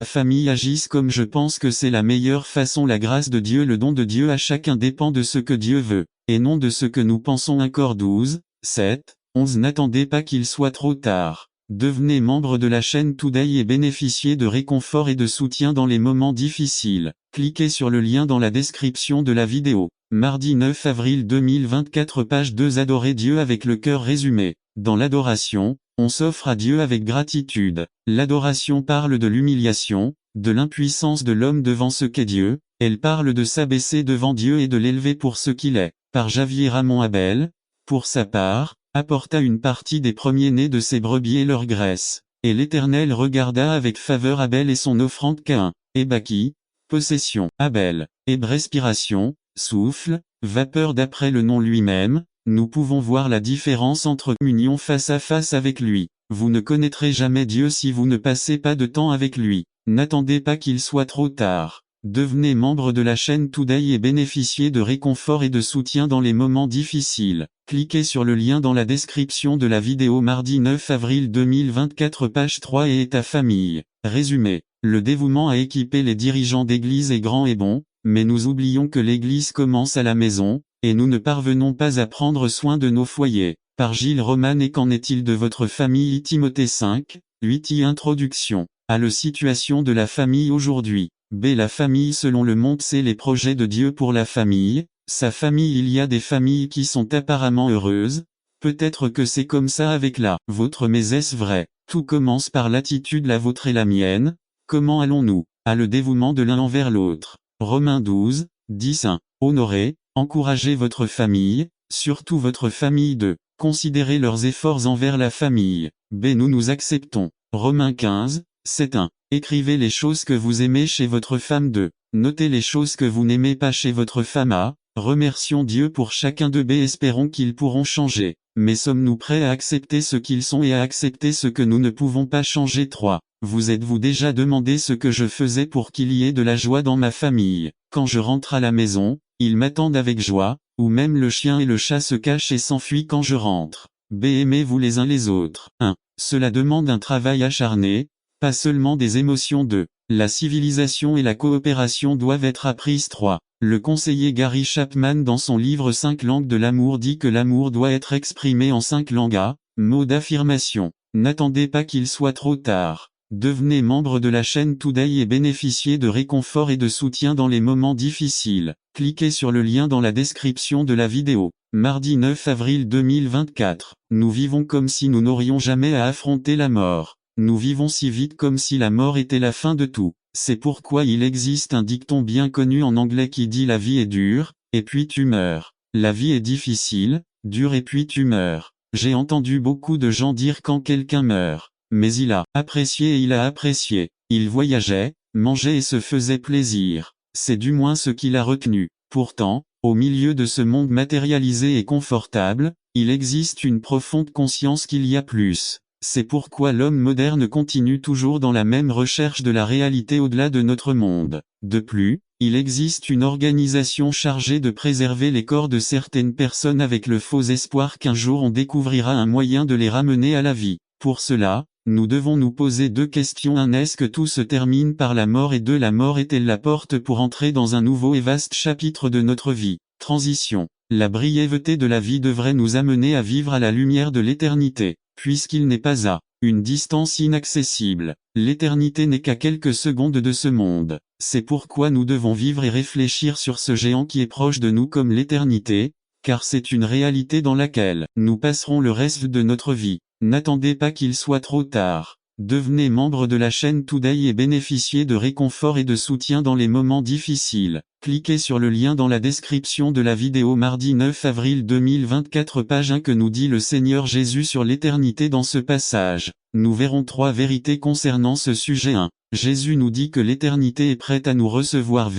famille agissent comme je pense que c'est la meilleure façon. La grâce de Dieu, le don de Dieu à chacun dépend de ce que Dieu veut, et non de ce que nous pensons. 1 Cor 12, 7, 11. N'attendez pas qu'il soit trop tard. Devenez membre de la chaîne Today et bénéficiez de réconfort et de soutien dans les moments difficiles. Cliquez sur le lien dans la description de la vidéo. Mardi 9 avril 2024, page 2. Adorer Dieu avec le cœur. Résumé. Dans l'adoration, on s'offre à Dieu avec gratitude. L'adoration parle de l'humiliation, de l'impuissance de l'homme devant ce qu'est Dieu. Elle parle de s'abaisser devant Dieu et de l'élever pour ce qu'il est. Par Javier Ramon. Abel, pour sa part, apporta une partie des premiers-nés de ses brebis et leur graisse. Et l'Éternel regarda avec faveur Abel et son offrande. Caïn, et Baki, possession. Abel, et respiration, souffle, vapeur. D'après le nom lui-même, nous pouvons voir la différence entre communion face à face avec lui. Vous ne connaîtrez jamais Dieu si vous ne passez pas de temps avec lui. N'attendez pas qu'il soit trop tard. Devenez membre de la chaîne Today et bénéficiez de réconfort et de soutien dans les moments difficiles. Cliquez sur le lien dans la description de la vidéo. Mardi 9 avril 2024, page 3. Et ta famille. Résumé. Le dévouement à équiper les dirigeants d'église est grand et bon, mais nous oublions que l'église commence à la maison, et nous ne parvenons pas à prendre soin de nos foyers. Par Gilles Roman. Et qu'en est-il de votre famille? Timothée 5, 8. Introduction. À la situation de la famille aujourd'hui. B. La famille selon le monde. C'est les projets de Dieu pour la famille, sa famille. Il y a des familles qui sont apparemment heureuses, peut-être que c'est comme ça avec la vôtre, mais est-ce vrai? Tout commence par l'attitude, la vôtre et la mienne. Comment allons-nous à le dévouement de l'un envers l'autre? Romains 12, 10. 1. Honorez, encouragez votre famille, surtout votre famille. 2. Considérez leurs efforts envers la famille. B. Nous acceptons. Romains 15, 7. 1. Écrivez les choses que vous aimez chez votre femme. 2. Notez les choses que vous n'aimez pas chez votre femme. A. Remercions Dieu pour chacun de B. Espérons qu'ils pourront changer. Mais sommes-nous prêts à accepter ce qu'ils sont et à accepter ce que nous ne pouvons pas changer? 3. Vous êtes-vous déjà demandé ce que je faisais pour qu'il y ait de la joie dans ma famille? Quand je rentre à la maison, ils m'attendent avec joie, ou même le chien et le chat se cachent et s'enfuient quand je rentre. B. Aimez-vous les uns les autres. 1. Cela demande un travail acharné, pas seulement des émotions. 2. La civilisation et la coopération doivent être apprises. 3. Le conseiller Gary Chapman dans son livre 5 langues de l'amour dit que l'amour doit être exprimé en 5 langues. A. Mot d'affirmation. N'attendez pas qu'il soit trop tard. Devenez membre de la chaîne Today et bénéficiez de réconfort et de soutien dans les moments difficiles. Cliquez sur le lien dans la description de la vidéo. Mardi 9 avril 2024. Nous vivons comme si nous n'aurions jamais à affronter la mort. Nous vivons si vite comme si la mort était la fin de tout. C'est pourquoi il existe un dicton bien connu en anglais qui dit: la vie est dure, et puis tu meurs. La vie est difficile, dure et puis tu meurs. J'ai entendu beaucoup de gens dire quand quelqu'un meurt. Mais il a apprécié et il a apprécié. Il voyageait, mangeait et se faisait plaisir. C'est du moins ce qu'il a retenu. Pourtant, au milieu de ce monde matérialisé et confortable, il existe une profonde conscience qu'il y a plus. C'est pourquoi l'homme moderne continue toujours dans la même recherche de la réalité au-delà de notre monde. De plus, il existe une organisation chargée de préserver les corps de certaines personnes avec le faux espoir qu'un jour on découvrira un moyen de les ramener à la vie. Pour cela, nous devons nous poser 2 questions. 1. Est-ce que tout se termine par la mort? Et 2. La mort est-elle la porte pour entrer dans un nouveau et vaste chapitre de notre vie? Transition. La brièveté de la vie devrait nous amener à vivre à la lumière de l'éternité, puisqu'il n'est pas à une distance inaccessible. L'éternité n'est qu'à quelques secondes de ce monde. C'est pourquoi nous devons vivre et réfléchir sur ce géant qui est proche de nous comme l'éternité, car c'est une réalité dans laquelle nous passerons le reste de notre vie. N'attendez pas qu'il soit trop tard. Devenez membre de la chaîne Today et bénéficiez de réconfort et de soutien dans les moments difficiles. Cliquez sur le lien dans la description de la vidéo. Mardi 9 avril 2024, page 1. Que nous dit le Seigneur Jésus sur l'éternité dans ce passage? Nous verrons 3 vérités concernant ce sujet. 1. Jésus nous dit que l'éternité est prête à nous recevoir.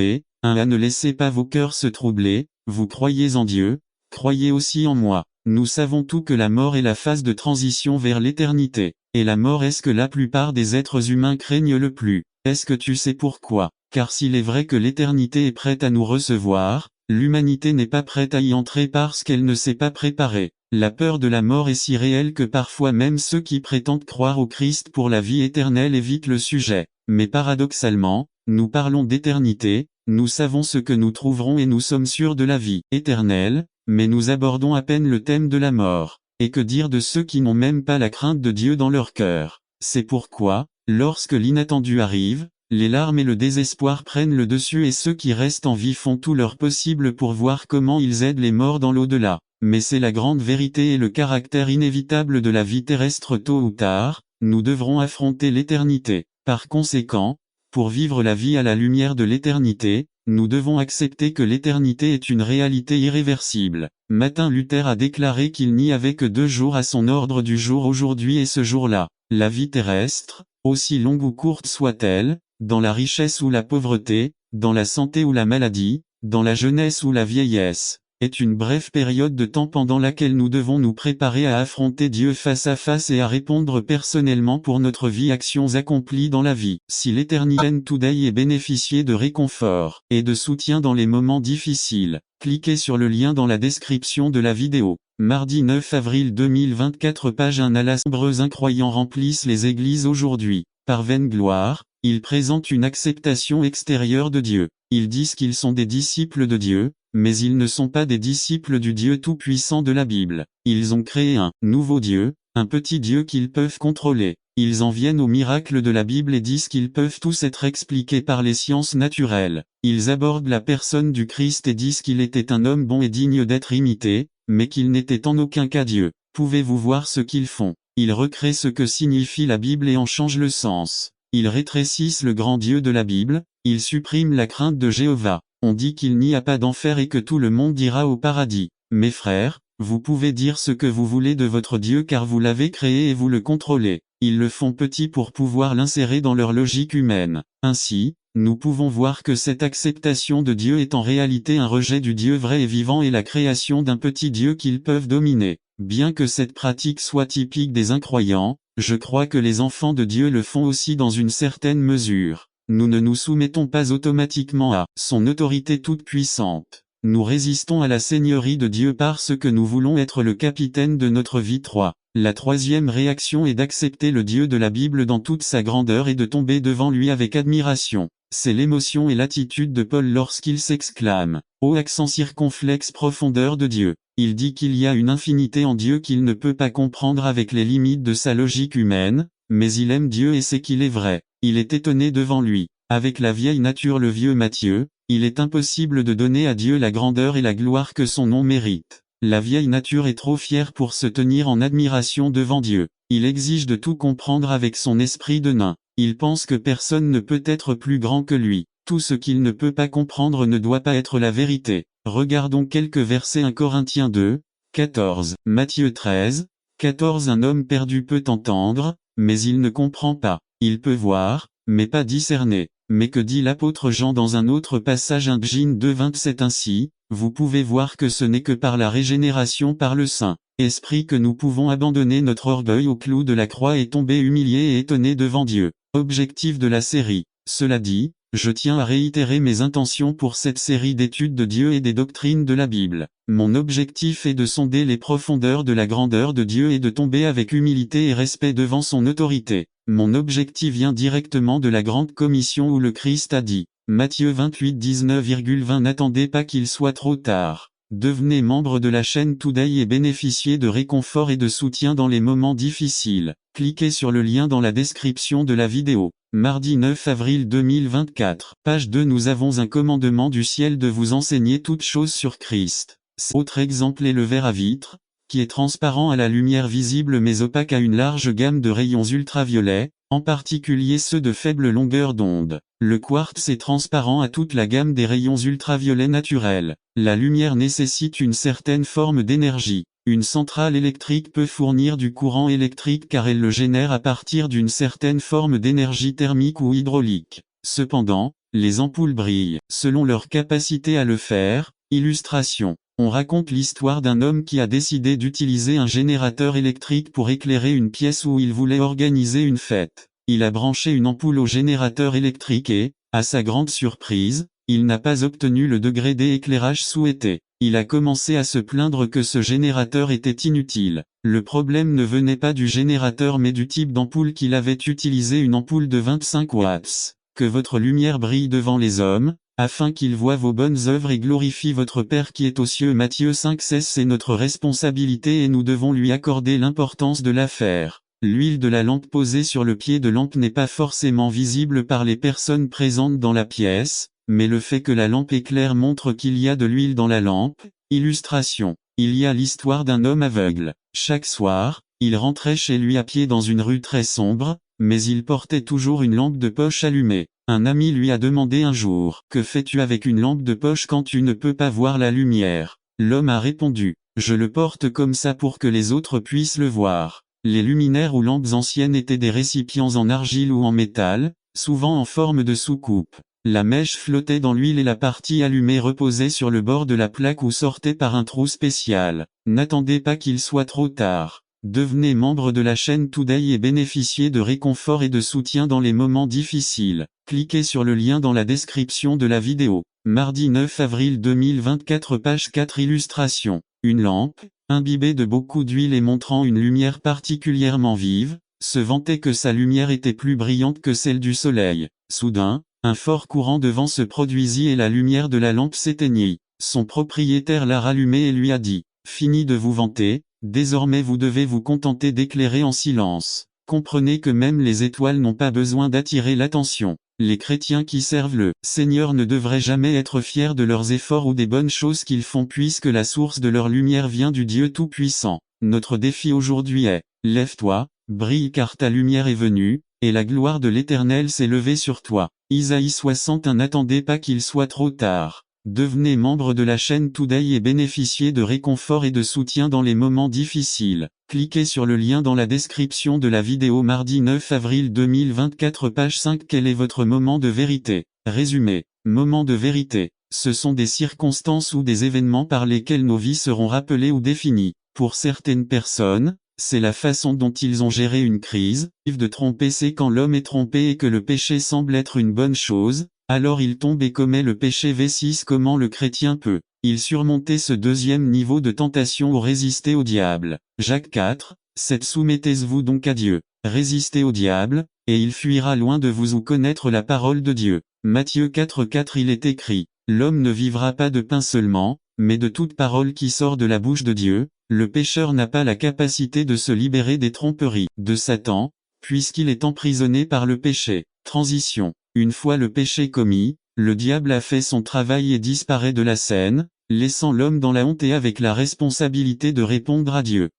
1. Ne laissez pas vos cœurs se troubler, vous croyez en Dieu, croyez aussi en moi. Nous savons tous que la mort est la phase de transition vers l'éternité. Et la mort est ce que la plupart des êtres humains craignent le plus. Est-ce que tu sais pourquoi? Car s'il est vrai que l'éternité est prête à nous recevoir, L'humanité n'est pas prête à y entrer parce qu'elle ne s'est pas préparée. La peur de la mort est si réelle que parfois même ceux qui prétendent croire au Christ pour la vie éternelle évitent le sujet. Mais paradoxalement, nous parlons d'éternité, nous savons ce que nous trouverons et nous sommes sûrs de la vie éternelle, mais nous abordons à peine le thème de la mort. Et que dire de ceux qui n'ont même pas la crainte de Dieu dans leur cœur? C'est pourquoi, lorsque l'inattendu arrive, les larmes et le désespoir prennent le dessus et ceux qui restent en vie font tout leur possible pour voir comment ils aident les morts dans l'au-delà. Mais c'est la grande vérité et le caractère inévitable de la vie terrestre tôt ou tard, nous devrons affronter l'éternité. Par conséquent, pour vivre la vie à la lumière de l'éternité, nous devons accepter que l'éternité est une réalité irréversible. Martin Luther a déclaré qu'il n'y avait que 2 jours à son ordre du jour aujourd'hui et ce jour-là. La vie terrestre, aussi longue ou courte soit-elle, dans la richesse ou la pauvreté, dans la santé ou la maladie, dans la jeunesse ou la vieillesse, est une brève période de temps pendant laquelle nous devons nous préparer à affronter Dieu face à face et à répondre personnellement pour notre vie actions accomplies dans la vie. Si l'éternité today est bénéficié de réconfort et de soutien dans les moments difficiles, cliquez sur le lien dans la description de la vidéo. Mardi 9 avril 2024 page 1 Alas, nombreux incroyants remplissent les églises aujourd'hui. Par vaine gloire, ils présentent une acceptation extérieure de Dieu. Ils disent qu'ils sont des disciples de Dieu, mais ils ne sont pas des disciples du Dieu tout-puissant de la Bible. Ils ont créé un nouveau Dieu, un petit Dieu qu'ils peuvent contrôler. Ils en viennent aux miracles de la Bible et disent qu'ils peuvent tous être expliqués par les sciences naturelles. Ils abordent la personne du Christ et disent qu'il était un homme bon et digne d'être imité, mais qu'il n'était en aucun cas Dieu. Pouvez-vous voir ce qu'ils font? Ils recréent ce que signifie la Bible et en changent le sens. Ils rétrécissent le grand Dieu de la Bible, ils suppriment la crainte de Jéhovah. On dit qu'il n'y a pas d'enfer et que tout le monde ira au paradis. Mes frères, vous pouvez dire ce que vous voulez de votre Dieu car vous l'avez créé et vous le contrôlez. Ils le font petit pour pouvoir l'insérer dans leur logique humaine. Ainsi, nous pouvons voir que cette acceptation de Dieu est en réalité un rejet du Dieu vrai et vivant et la création d'un petit Dieu qu'ils peuvent dominer. Bien que cette pratique soit typique des incroyants, je crois que les enfants de Dieu le font aussi dans une certaine mesure. Nous ne nous soumettons pas automatiquement à son autorité toute puissante. Nous résistons à la seigneurie de Dieu parce que nous voulons être le capitaine de notre vie. 3. La troisième réaction est d'accepter le Dieu de la Bible dans toute sa grandeur et de tomber devant lui avec admiration. C'est l'émotion et l'attitude de Paul lorsqu'il s'exclame « Ô accent circonflexe profondeur de Dieu ». Il dit qu'il y a une infinité en Dieu qu'il ne peut pas comprendre avec les limites de sa logique humaine, mais il aime Dieu et sait qu'il est vrai. Il est étonné devant lui. Avec la vieille nature le vieux Matthieu, il est impossible de donner à Dieu la grandeur et la gloire que son nom mérite. La vieille nature est trop fière pour se tenir en admiration devant Dieu. Il exige de tout comprendre avec son esprit de nain. Il pense que personne ne peut être plus grand que lui. Tout ce qu'il ne peut pas comprendre ne doit pas être la vérité. Regardons quelques versets. 1 Corinthiens 2, 14. Matthieu 13, 14. Un homme perdu peut entendre, mais il ne comprend pas. Il peut voir, mais pas discerner. Mais que dit l'apôtre Jean dans un autre passage 1 Jean 2, 27 ainsi, vous pouvez voir que ce n'est que par la régénération par le Saint-Esprit que nous pouvons abandonner notre orgueil au clou de la croix et tomber humiliés et étonnés devant Dieu. Objectif de la série. Cela dit, je tiens à réitérer mes intentions pour cette série d'études de Dieu et des doctrines de la Bible. Mon objectif est de sonder les profondeurs de la grandeur de Dieu et de tomber avec humilité et respect devant son autorité. Mon objectif vient directement de la grande commission où le Christ a dit, Matthieu 28 19,20 N'attendez pas qu'il soit trop tard. Devenez membre de la chaîne Today et bénéficiez de réconfort et de soutien dans les moments difficiles. Cliquez sur le lien dans la description de la vidéo. Mardi 9 avril 2024. Page 2 Nous avons un commandement du ciel de vous enseigner toutes choses sur Christ. Autre exemple est le verre à vitre, qui est transparent à la lumière visible mais opaque à une large gamme de rayons ultraviolets, en particulier ceux de faible longueur d'onde. Le quartz est transparent à toute la gamme des rayons ultraviolets naturels. La lumière nécessite une certaine forme d'énergie. Une centrale électrique peut fournir du courant électrique car elle le génère à partir d'une certaine forme d'énergie thermique ou hydraulique. Cependant, les ampoules brillent, selon leur capacité à le faire. Illustration. On raconte l'histoire d'un homme qui a décidé d'utiliser un générateur électrique pour éclairer une pièce où il voulait organiser une fête. Il a branché une ampoule au générateur électrique et, à sa grande surprise, il n'a pas obtenu le degré d'éclairage souhaité. Il a commencé à se plaindre que ce générateur était inutile. Le problème ne venait pas du générateur mais du type d'ampoule qu'il avait utilisé, une ampoule de 25 watts. Que votre lumière brille devant les hommes, afin qu'ils voient vos bonnes œuvres et glorifient votre Père qui est aux cieux. Matthieu 5,16. C'est notre responsabilité et nous devons lui accorder l'importance de l'affaire. L'huile de la lampe posée sur le pied de lampe n'est pas forcément visible par les personnes présentes dans la pièce, mais le fait que la lampe éclaire montre qu'il y a de l'huile dans la lampe. Illustration. Il y a l'histoire d'un homme aveugle. Chaque soir, il rentrait chez lui à pied dans une rue très sombre, mais il portait toujours une lampe de poche allumée. Un ami lui a demandé un jour: « Que fais-tu avec une lampe de poche quand tu ne peux pas voir la lumière ?» L'homme a répondu: « Je le porte comme ça pour que les autres puissent le voir. » Les luminaires ou lampes anciennes étaient des récipients en argile ou en métal, souvent en forme de soucoupe. La mèche flottait dans l'huile et la partie allumée reposait sur le bord de la plaque ou sortait par un trou spécial. N'attendez pas qu'il soit trop tard. Devenez membre de la chaîne Today et bénéficiez de réconfort et de soutien dans les moments difficiles. Cliquez sur le lien dans la description de la vidéo. Mardi 9 avril 2024, page 4. Illustration. Une lampe, imbibée de beaucoup d'huile et montrant une lumière particulièrement vive, se vantait que sa lumière était plus brillante que celle du soleil. Soudain, un fort courant de vent se produisit et la lumière de la lampe s'éteignit. Son propriétaire l'a rallumée et lui a dit: « Fini de vous vanter, désormais vous devez vous contenter d'éclairer en silence. Comprenez que même les étoiles n'ont pas besoin d'attirer l'attention. » Les chrétiens qui servent le Seigneur ne devraient jamais être fiers de leurs efforts ou des bonnes choses qu'ils font puisque la source de leur lumière vient du Dieu Tout-Puissant. Notre défi aujourd'hui est: lève-toi, brille car ta lumière est venue, et la gloire de l'Éternel s'est levée sur toi. Isaïe 61. N'attendez pas qu'il soit trop tard. Devenez membre de la chaîne Today et bénéficiez de réconfort et de soutien dans les moments difficiles. Cliquez sur le lien dans la description de la vidéo. Mardi 9 avril 2024, page 5. Quel est votre moment de vérité? Résumé. Moment de vérité. Ce sont des circonstances ou des événements par lesquels nos vies seront rappelées ou définies. Pour certaines personnes, c'est la façon dont ils ont géré une crise. De tromper, c'est quand l'homme est trompé et que le péché semble être une bonne chose, alors il tombe et commet le péché. V6. Comment le chrétien peut-il surmonter ce deuxième niveau de tentation ou résister au diable? Jacques 4, 7. Soumettez-vous donc à Dieu, résistez au diable, et il fuira loin de vous. Ou connaître la parole de Dieu. Matthieu 4, 4. Il est écrit: « L'homme ne vivra pas de pain seulement, mais de toute parole qui sort de la bouche de Dieu. » Le pécheur n'a pas la capacité de se libérer des tromperies de Satan, puisqu'il est emprisonné par le péché. Transition. Une fois le péché commis, le diable a fait son travail et disparaît de la scène, laissant l'homme dans la honte et avec la responsabilité de répondre à Dieu.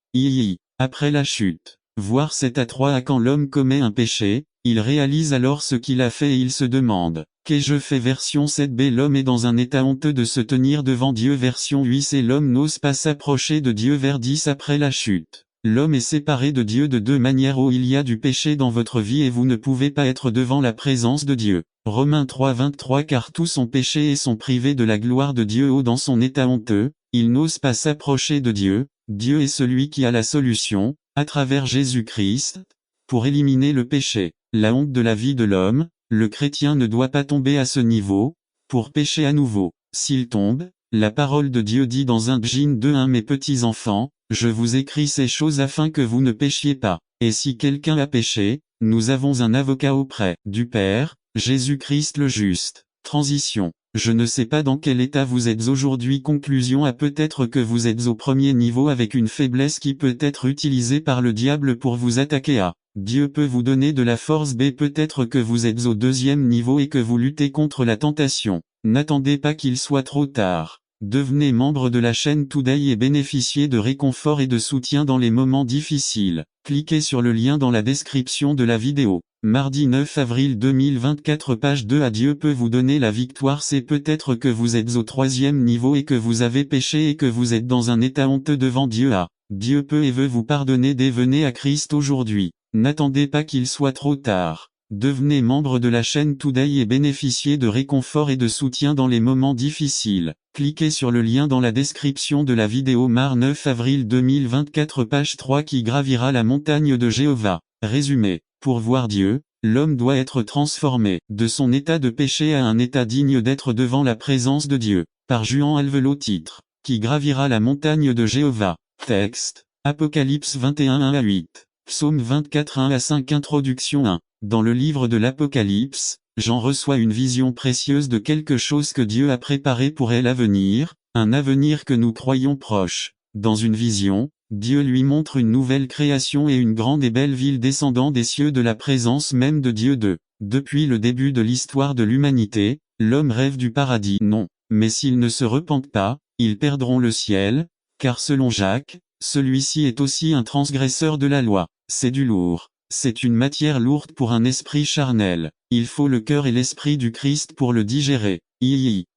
Après la chute. Voir 7 à 3. À quand l'homme commet un péché, il réalise alors ce qu'il a fait et il se demande: qu'ai-je fait? Version 7b. L'homme est dans un état honteux de se tenir devant Dieu. Version 8c. L'homme n'ose pas s'approcher de Dieu. Vers 10. Après la chute. L'homme est séparé de Dieu de deux manières. Il y a du péché dans votre vie et vous ne pouvez pas être devant la présence de Dieu. Romains 3, 23. Car tous ont péché et sont privés de la gloire de Dieu. Dans son état honteux, il n'ose pas s'approcher de Dieu. Dieu est celui qui a la solution, à travers Jésus-Christ, pour éliminer le péché. La honte de la vie de l'homme, le chrétien ne doit pas tomber à ce niveau, pour pécher à nouveau. S'il tombe, la parole de Dieu dit dans 1 Jean 2:1: Mes petits enfants, je vous écris ces choses afin que vous ne péchiez pas. Et si quelqu'un a péché, nous avons un avocat auprès du Père, Jésus-Christ le juste. Transition. Je ne sais pas dans quel état vous êtes aujourd'hui. Conclusion A. Peut-être que vous êtes au premier niveau avec une faiblesse qui peut être utilisée par le diable pour vous attaquer. A. Dieu peut vous donner de la force. B. Peut-être que vous êtes au deuxième niveau et que vous luttez contre la tentation. N'attendez pas qu'il soit trop tard. Devenez membre de la chaîne Today et bénéficiez de réconfort et de soutien dans les moments difficiles. Cliquez sur le lien dans la description de la vidéo. Mardi 9 avril 2024, page 2. Dieu peut vous donner la victoire. C'est peut-être que vous êtes au troisième niveau et que vous avez péché et que vous êtes dans un état honteux devant Dieu. Dieu peut et veut vous pardonner. Venez à Christ aujourd'hui. N'attendez pas qu'il soit trop tard. Devenez membre de la chaîne Today et bénéficiez de réconfort et de soutien dans les moments difficiles. Cliquez sur le lien dans la description de la vidéo. Mardi 9 avril 2024, page 3. Qui gravira la montagne de Jéhovah? Résumé. Pour voir Dieu, l'homme doit être transformé de son état de péché à un état digne d'être devant la présence de Dieu. Par Juan Alvelot titre, qui gravira la montagne de Jéhovah. Texte, Apocalypse 21 1-8, Psaume 24 1-5 Introduction 1. Dans le livre de l'Apocalypse, Jean reçoit une vision précieuse de quelque chose que Dieu a préparé pour elle à venir, un avenir que nous croyons proche. Dans une vision, Dieu lui montre une nouvelle création et une grande et belle ville descendant des cieux de la présence même de Dieu. Depuis le début de l'histoire de l'humanité, l'homme rêve du paradis. Non, mais s'ils ne se repentent pas, ils perdront le ciel, car selon Jacques, celui-ci est aussi un transgresseur de la loi. C'est du lourd. C'est une matière lourde pour un esprit charnel. Il faut le cœur et l'esprit du Christ pour le digérer.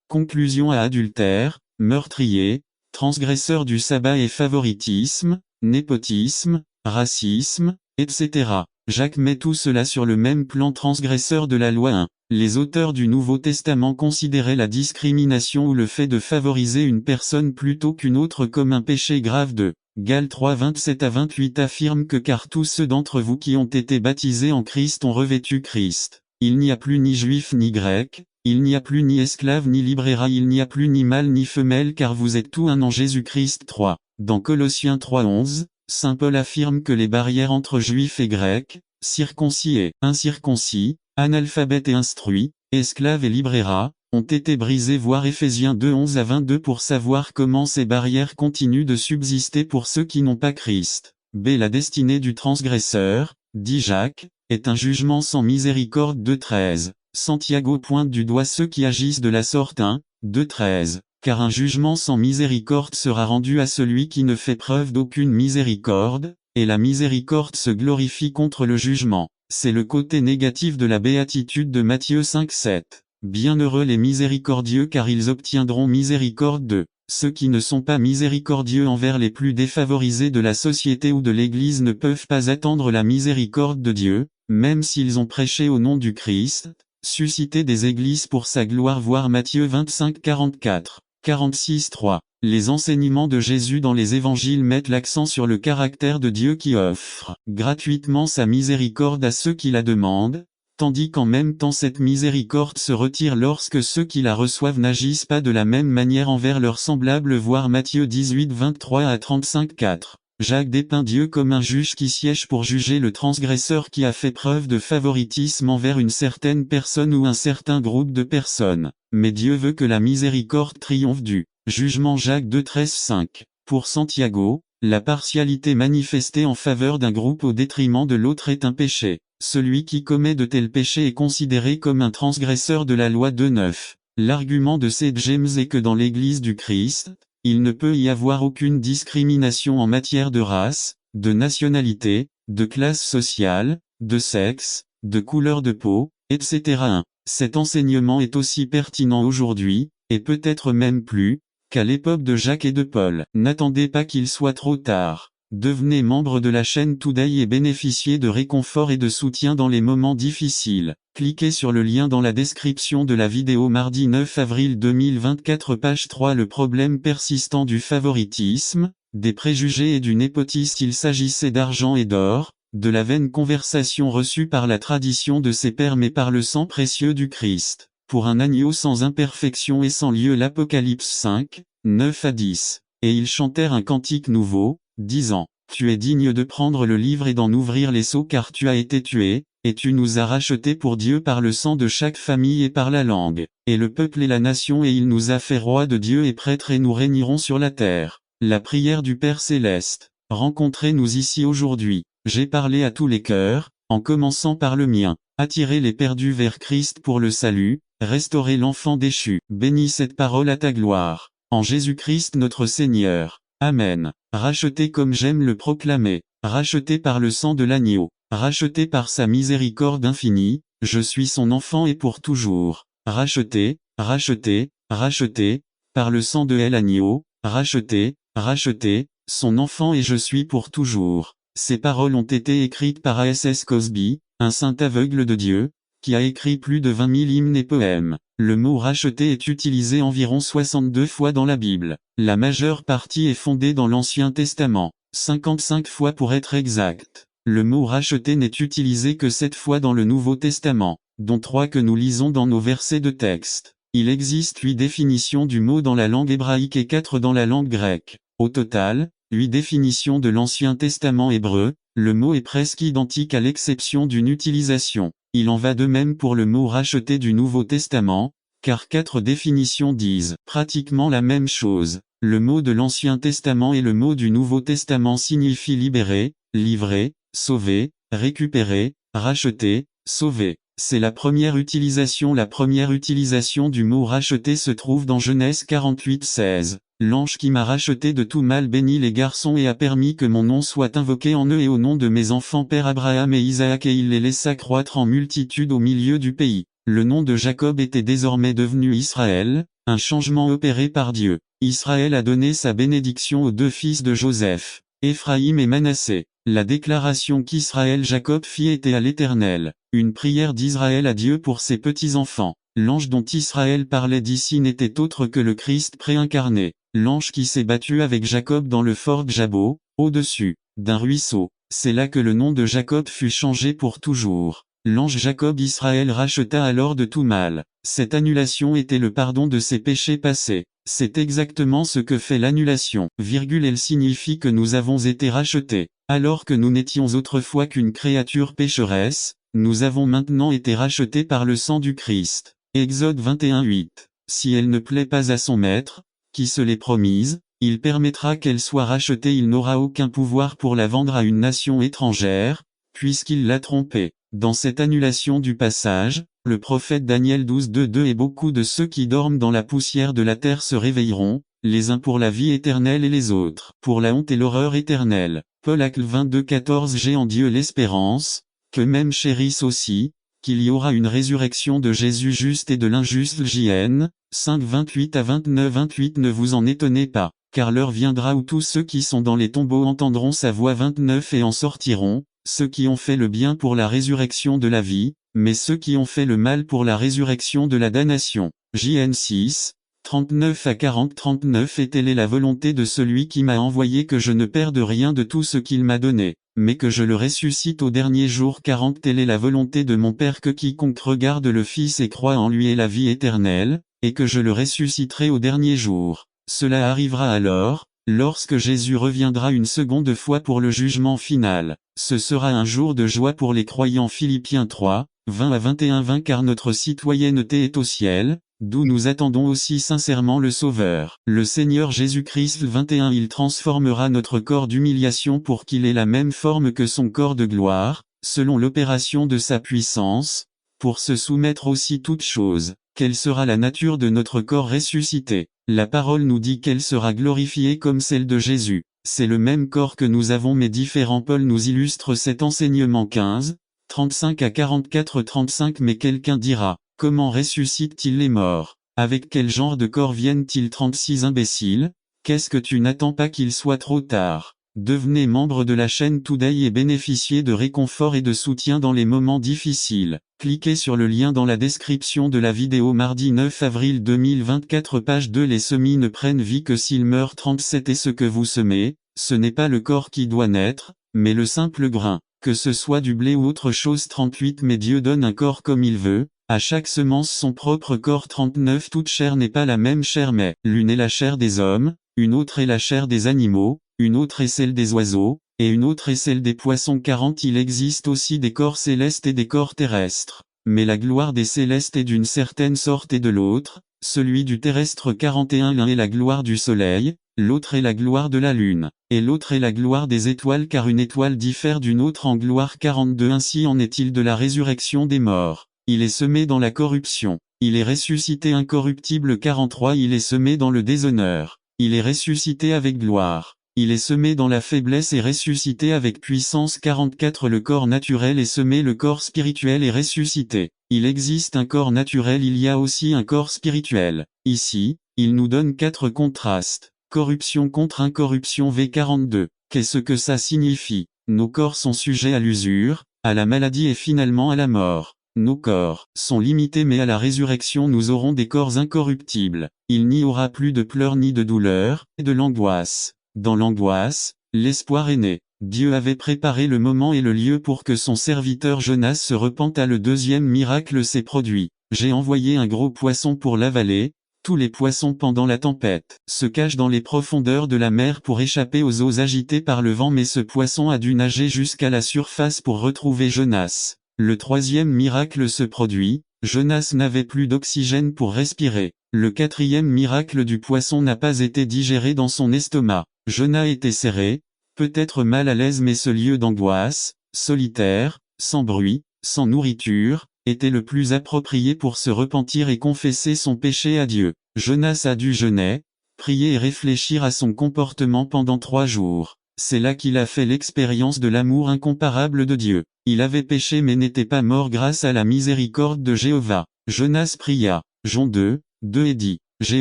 Conclusion à adultère, meurtrier, transgresseur du sabbat et favoritisme, népotisme, racisme, etc. Jacques met tout cela sur le même plan transgresseur de la loi 1. Les auteurs du Nouveau Testament considéraient la discrimination ou le fait de favoriser une personne plutôt qu'une autre comme un péché grave. Galates 3 27-28 affirme que car tous ceux d'entre vous qui ont été baptisés en Christ ont revêtu Christ. Il n'y a plus ni juif ni grec, il n'y a plus ni esclave ni libre, il n'y a plus ni mâle ni femelle car vous êtes tout un en Jésus-Christ 3. Dans Colossiens 3:11, Saint Paul affirme que les barrières entre juifs et grecs, circoncis et incirconcis, analphabètes et instruits, esclaves et libre, ont été brisées. Voir Éphésiens 2:11-22 pour savoir comment ces barrières continuent de subsister pour ceux qui n'ont pas Christ. La destinée du transgresseur, dit Jacques, est un jugement sans miséricorde 2:13. Santiago pointe du doigt ceux qui agissent de la sorte 2:13, car un jugement sans miséricorde sera rendu à celui qui ne fait preuve d'aucune miséricorde, et la miséricorde se glorifie contre le jugement. C'est le côté négatif de la béatitude de Matthieu 5:7. Bienheureux les miséricordieux car ils obtiendront miséricorde. Ceux qui ne sont pas miséricordieux envers les plus défavorisés de la société ou de l'Église ne peuvent pas attendre la miséricorde de Dieu, même s'ils ont prêché au nom du Christ, suscité des églises pour sa gloire. Voir Matthieu 25:44, 46:3. Les enseignements de Jésus dans les évangiles mettent l'accent sur le caractère de Dieu qui offre gratuitement sa miséricorde à ceux qui la demandent, tandis qu'en même temps cette miséricorde se retire lorsque ceux qui la reçoivent n'agissent pas de la même manière envers leurs semblables. Voir Matthieu 18:23-35-4. Jacques dépeint Dieu comme un juge qui siège pour juger le transgresseur qui a fait preuve de favoritisme envers une certaine personne ou un certain groupe de personnes. Mais Dieu veut que la miséricorde triomphe du jugement. Jacques 2:13-5. Pour Santiago, la partialité manifestée en faveur d'un groupe au détriment de l'autre est un péché. Celui qui commet de tels péchés est considéré comme un transgresseur de la loi 2:9. L'argument de St. James est que dans l'Église du Christ, il ne peut y avoir aucune discrimination en matière de race, de nationalité, de classe sociale, de sexe, de couleur de peau, etc. Cet enseignement est aussi pertinent aujourd'hui, et peut-être même plus, qu'à l'époque de Jacques et de Paul. N'attendez pas qu'il soit trop tard. Devenez membre de la chaîne Today et bénéficiez de réconfort et de soutien dans les moments difficiles. Cliquez sur le lien dans la description de la vidéo. Mardi 9 avril 2024 page 3. Le problème persistant du favoritisme, des préjugés et du népotisme. Il s'agissait d'argent et d'or, de la vaine conversation reçue par la tradition de ses pères mais par le sang précieux du Christ. Pour un agneau sans imperfection et sans lieu. L'Apocalypse 5, 9-10. Et ils chantèrent un cantique nouveau, disant, tu es digne de prendre le livre et d'en ouvrir les sceaux car tu as été tué, et tu nous as rachetés pour Dieu par le sang de chaque famille et par la langue, et le peuple et la nation et il nous a fait rois de Dieu et prêtres et nous régnerons sur la terre. La prière du Père Céleste. Rencontrez-nous ici aujourd'hui. J'ai parlé à tous les cœurs, en commençant par le mien. Attirez les perdus vers Christ pour le salut, restaurer l'enfant déchu. Bénis cette parole à ta gloire. En Jésus-Christ notre Seigneur. Amen. Racheté comme j'aime le proclamer, racheté par le sang de l'agneau, racheté par sa miséricorde infinie, je suis son enfant et pour toujours. Racheté, racheté, racheté, par le sang de l'agneau, racheté, racheté, son enfant et je suis pour toujours. Ces paroles ont été écrites par A.S.S. Cosby, un saint aveugle de Dieu, qui a écrit plus de 20 000 hymnes et poèmes. Le mot racheté est utilisé environ 62 fois dans la Bible. La majeure partie est fondée dans l'Ancien Testament, 55 fois pour être exact. Le mot racheter n'est utilisé que 7 fois dans le Nouveau Testament, dont 3 que nous lisons dans nos versets de texte. Il existe 8 définitions du mot dans la langue hébraïque et 4 dans la langue grecque. Au total, 8 définitions de l'Ancien Testament hébreu, le mot est presque identique à l'exception d'une utilisation. Il en va de même pour le mot racheter du Nouveau Testament, car 4 définitions disent pratiquement la même chose. Le mot de l'Ancien Testament et le mot du Nouveau Testament signifient libérer, livrer, sauver, récupérer, racheter, sauver. C'est la première utilisation. La première utilisation du mot racheter se trouve dans Genèse 48:16. L'ange qui m'a racheté de tout mal bénit les garçons et a permis que mon nom soit invoqué en eux et au nom de mes enfants père Abraham et Isaac, et il les laissa croître en multitude au milieu du pays. Le nom de Jacob était désormais devenu Israël, un changement opéré par Dieu. Israël a donné sa bénédiction aux 2 fils de Joseph, Éphraïm et Manassé. La déclaration qu'Israël Jacob fit était à l'Éternel, une prière d'Israël à Dieu pour ses petits-enfants. L'ange dont Israël parlait d'ici n'était autre que le Christ préincarné, l'ange qui s'est battu avec Jacob dans le fort Jabot, au-dessus d'un ruisseau. C'est là que le nom de Jacob fut changé pour toujours. L'ange Jacob Israël racheta alors de tout mal. Cette annulation était le pardon de ses péchés passés. C'est exactement ce que fait l'annulation. Elle signifie que nous avons été rachetés. Alors que nous n'étions autrefois qu'une créature pécheresse, nous avons maintenant été rachetés par le sang du Christ. Exode 21:8. Si elle ne plaît pas à son maître, qui se l'est promise, il permettra qu'elle soit rachetée. Il n'aura aucun pouvoir pour la vendre à une nation étrangère, puisqu'il l'a trompée. Dans cette annulation du passage, le prophète Daniel 12:2 et beaucoup de ceux qui dorment dans la poussière de la terre se réveilleront, les uns pour la vie éternelle et les autres pour la honte et l'horreur éternelle. Paul Acte 22:14. J'ai en Dieu l'espérance, que même chérisse aussi, qu'il y aura une résurrection de Jésus juste et de l'injuste. JN 5:28-29. Ne vous en étonnez pas, car l'heure viendra où tous ceux qui sont dans les tombeaux entendront sa voix. 29 Et en sortiront, ceux qui ont fait le bien pour la résurrection de la vie, mais ceux qui ont fait le mal pour la résurrection de la damnation. JN 6:39-40. 39 Et telle est la volonté de celui qui m'a envoyé, que je ne perde rien de tout ce qu'il m'a donné, mais que je le ressuscite au dernier jour. 40 Telle est la volonté de mon Père, que quiconque regarde le Fils et croit en lui ait la vie éternelle, et que je le ressusciterai au dernier jour. Cela arrivera alors, lorsque Jésus reviendra une seconde fois pour le jugement final. Ce sera un jour de joie pour les croyants. Philippiens 3:20-21. Car notre citoyenneté est au ciel, d'où nous attendons aussi sincèrement le Sauveur, le Seigneur Jésus-Christ. 21 Il transformera notre corps d'humiliation pour qu'il ait la même forme que son corps de gloire, selon l'opération de sa puissance, pour se soumettre aussi toutes choses. Quelle sera la nature de notre corps ressuscité? La parole nous dit qu'elle sera glorifiée comme celle de Jésus. C'est le même corps que nous avons mais différent. Paul nous illustre cet enseignement 15:35-44. 35 Mais quelqu'un dira, comment ressuscite-t-il les morts? Avec quel genre de corps viennent-ils? 36 Imbécile, qu'est-ce que tu n'attends pas qu'il soit trop tard? Devenez membre de la chaîne Today et bénéficiez de réconfort et de soutien dans les moments difficiles. Cliquez sur le lien dans la description de la vidéo. Mardi 9 avril 2024. Page 2. Les semis ne prennent vie que s'ils meurent. 37 Et ce que vous semez, ce n'est pas le corps qui doit naître, mais le simple grain, que ce soit du blé ou autre chose. 38 Mais Dieu donne un corps comme il veut, à chaque semence son propre corps. 39 Toute chair n'est pas la même chair, mais l'une est la chair des hommes, une autre est la chair des animaux, une autre est celle des oiseaux, et une autre est celle des poissons. 40 Il existe aussi des corps célestes et des corps terrestres, mais la gloire des célestes est d'une certaine sorte et de l'autre, celui du terrestre. 41 L'un est la gloire du soleil, l'autre est la gloire de la lune, et l'autre est la gloire des étoiles, car une étoile diffère d'une autre en gloire. 42 Ainsi en est-il de la résurrection des morts. Il est semé dans la corruption, il est ressuscité incorruptible. 43 Il est semé dans le déshonneur, il est ressuscité avec gloire. Il est semé dans la faiblesse et ressuscité avec puissance. 44 Le corps naturel est semé, le corps spirituel est ressuscité. Il existe un corps naturel, il y a aussi un corps spirituel. Ici, il nous donne 4 contrastes. Corruption contre incorruption. V 42. Qu'est-ce que ça signifie? Nos corps sont sujets à l'usure, à la maladie et finalement à la mort. Nos corps sont limités, mais à la résurrection nous aurons des corps incorruptibles. Il n'y aura plus de pleurs ni de douleurs, et de l'angoisse. Dans l'angoisse, l'espoir est né. Dieu avait préparé le moment et le lieu pour que son serviteur Jonas se repente. Le deuxième miracle s'est produit. J'ai envoyé un gros poisson pour l'avaler. Tous les poissons pendant la tempête se cachent dans les profondeurs de la mer pour échapper aux eaux agitées par le vent, mais ce poisson a dû nager jusqu'à la surface pour retrouver Jonas. Le troisième miracle se produit. Jonas n'avait plus d'oxygène pour respirer. Le quatrième miracle du poisson n'a pas été digéré dans son estomac. Jonas était serré, peut-être mal à l'aise, mais ce lieu d'angoisse, solitaire, sans bruit, sans nourriture, était le plus approprié pour se repentir et confesser son péché à Dieu. Jonas a dû jeûner, prier et réfléchir à son comportement pendant 3 jours. C'est là qu'il a fait l'expérience de l'amour incomparable de Dieu. Il avait péché mais n'était pas mort grâce à la miséricorde de Jéhovah. Jonas pria. Jon 2, 2 et dit, « J'ai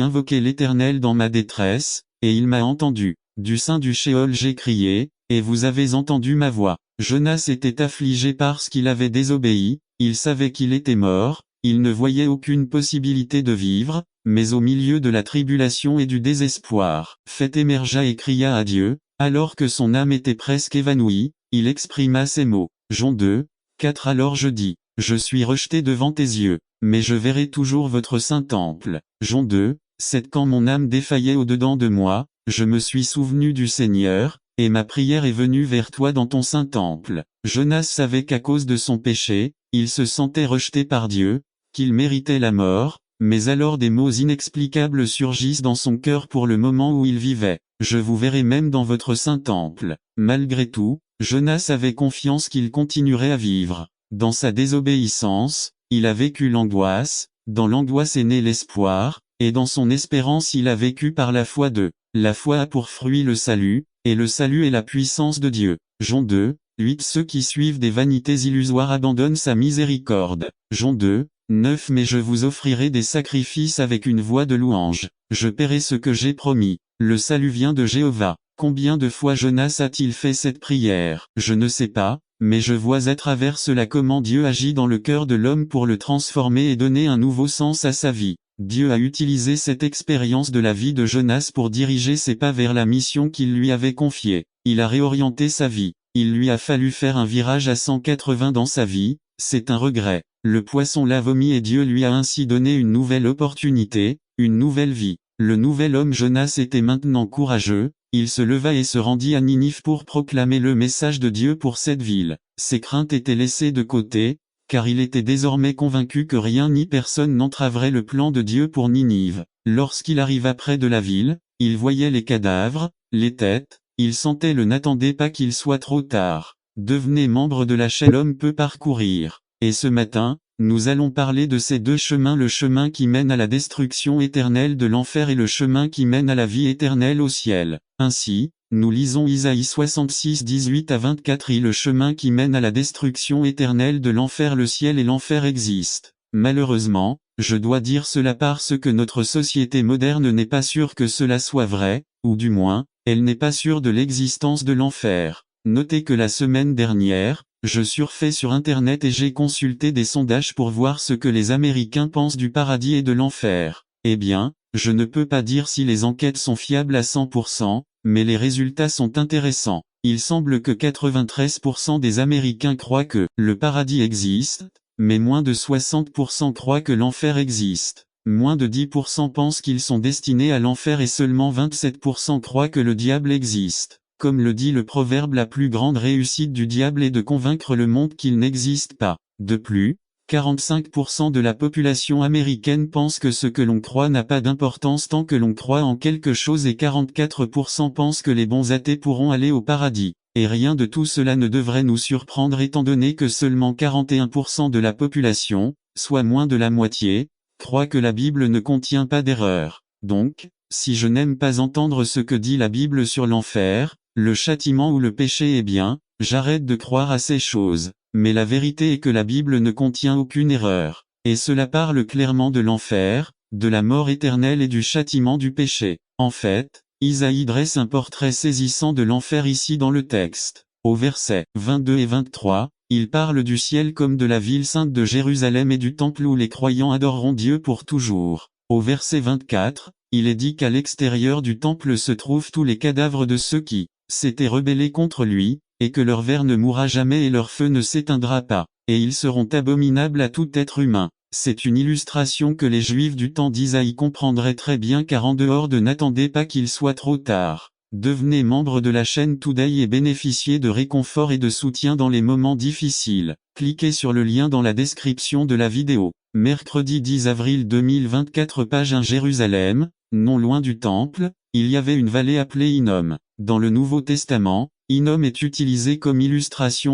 invoqué l'Éternel dans ma détresse, et il m'a entendu. Du sein du Sheol j'ai crié, et vous avez entendu ma voix. » Jonas était affligé parce qu'il avait désobéi, il savait qu'il était mort, il ne voyait aucune possibilité de vivre, mais au milieu de la tribulation et du désespoir, fait émergea et cria à Dieu, alors que son âme était presque évanouie, il exprima ces mots. Jon 2, 4 Alors je dis, « Je suis rejeté devant tes yeux, mais je verrai toujours votre saint temple. » Jon 2, 7 Quand mon âme défaillait au-dedans de moi, je me suis souvenu du Seigneur, et ma prière est venue vers toi dans ton saint temple. Jonas savait qu'à cause de son péché, il se sentait rejeté par Dieu, qu'il méritait la mort, mais alors des mots inexplicables surgissent dans son cœur pour le moment où il vivait. Je vous verrai même dans votre saint temple. Malgré tout, Jonas avait confiance qu'il continuerait à vivre. Dans sa désobéissance, il a vécu l'angoisse, dans l'angoisse est né l'espoir, et dans son espérance il a vécu par la foi de. La foi a pour fruit le salut, et le salut est la puissance de Dieu. Jon 2, 8 Ceux qui suivent des vanités illusoires abandonnent sa miséricorde. Jon 2, 9 Mais je vous offrirai des sacrifices avec une voix de louange. Je paierai ce que j'ai promis. Le salut vient de Jéhovah. Combien de fois Jonas a-t-il fait cette prière? Je ne sais pas, mais je vois à travers cela comment Dieu agit dans le cœur de l'homme pour le transformer et donner un nouveau sens à sa vie. Dieu a utilisé cette expérience de la vie de Jonas pour diriger ses pas vers la mission qu'il lui avait confiée. Il a réorienté sa vie. Il lui a fallu faire un virage à 180 dans sa vie, c'est un regret. Le poisson l'a vomi et Dieu lui a ainsi donné une nouvelle opportunité, une nouvelle vie. Le nouvel homme Jonas était maintenant courageux, il se leva et se rendit à Ninive pour proclamer le message de Dieu pour cette ville. Ses craintes étaient laissées de côté, car il était désormais convaincu que rien ni personne n'entraverait le plan de Dieu pour Ninive. Lorsqu'il arriva près de la ville, il voyait les cadavres, les têtes, il sentait n'attendait pas qu'il soit trop tard. Devenez membre de la chaîne L'homme peut parcourir. Et ce matin, nous allons parler de ces 2 chemins, le chemin qui mène à la destruction éternelle de l'enfer et le chemin qui mène à la vie éternelle au ciel. Ainsi, nous lisons Isaïe 66 18 à 24 Le chemin qui mène à la destruction éternelle de l'enfer. Le ciel et l'enfer existent. Malheureusement, je dois dire cela parce que notre société moderne n'est pas sûre que cela soit vrai, ou du moins, elle n'est pas sûre de l'existence de l'enfer. Notez que la semaine dernière, je surfais sur Internet et j'ai consulté des sondages pour voir ce que les Américains pensent du paradis et de l'enfer. Eh bien, je ne peux pas dire si les enquêtes sont fiables à 100%, mais les résultats sont intéressants. Il semble que 93% des Américains croient que le paradis existe, mais moins de 60% croient que l'enfer existe. Moins de 10% pensent qu'ils sont destinés à l'enfer et seulement 27% croient que le diable existe. Comme le dit le proverbe, la plus grande réussite du diable est de convaincre le monde qu'il n'existe pas. De plus, 45% de la population américaine pense que ce que l'on croit n'a pas d'importance tant que l'on croit en quelque chose et 44% pensent que les bons athées pourront aller au paradis. Et rien de tout cela ne devrait nous surprendre étant donné que seulement 41% de la population, soit moins de la moitié, croit que la Bible ne contient pas d'erreur. Donc, si je n'aime pas entendre ce que dit la Bible sur l'enfer, le châtiment ou le péché, eh bien, j'arrête de croire à ces choses. Mais la vérité est que la Bible ne contient aucune erreur. Et cela parle clairement de l'enfer, de la mort éternelle et du châtiment du péché. En fait, Isaïe dresse un portrait saisissant de l'enfer ici dans le texte. Au verset 22 et 23, il parle du ciel comme de la ville sainte de Jérusalem et du temple où les croyants adoreront Dieu pour toujours. Au verset 24, il est dit qu'à l'extérieur du temple se trouvent tous les cadavres de ceux qui s'étaient rebellés contre lui, et que leur ver ne mourra jamais et leur feu ne s'éteindra pas, et ils seront abominables à tout être humain. C'est une illustration que les Juifs du temps d'Isaïe comprendraient très bien car en dehors de n'attendez pas qu'il soit trop tard. Devenez membre de la chaîne Today et bénéficiez de réconfort et de soutien dans les moments difficiles. Cliquez sur le lien dans la description de la vidéo. Mercredi 10 avril 2024 Page 1 Jérusalem, non loin du temple, il y avait une vallée appelée Hinnom. Dans le Nouveau Testament, Hinnom est utilisé comme illustration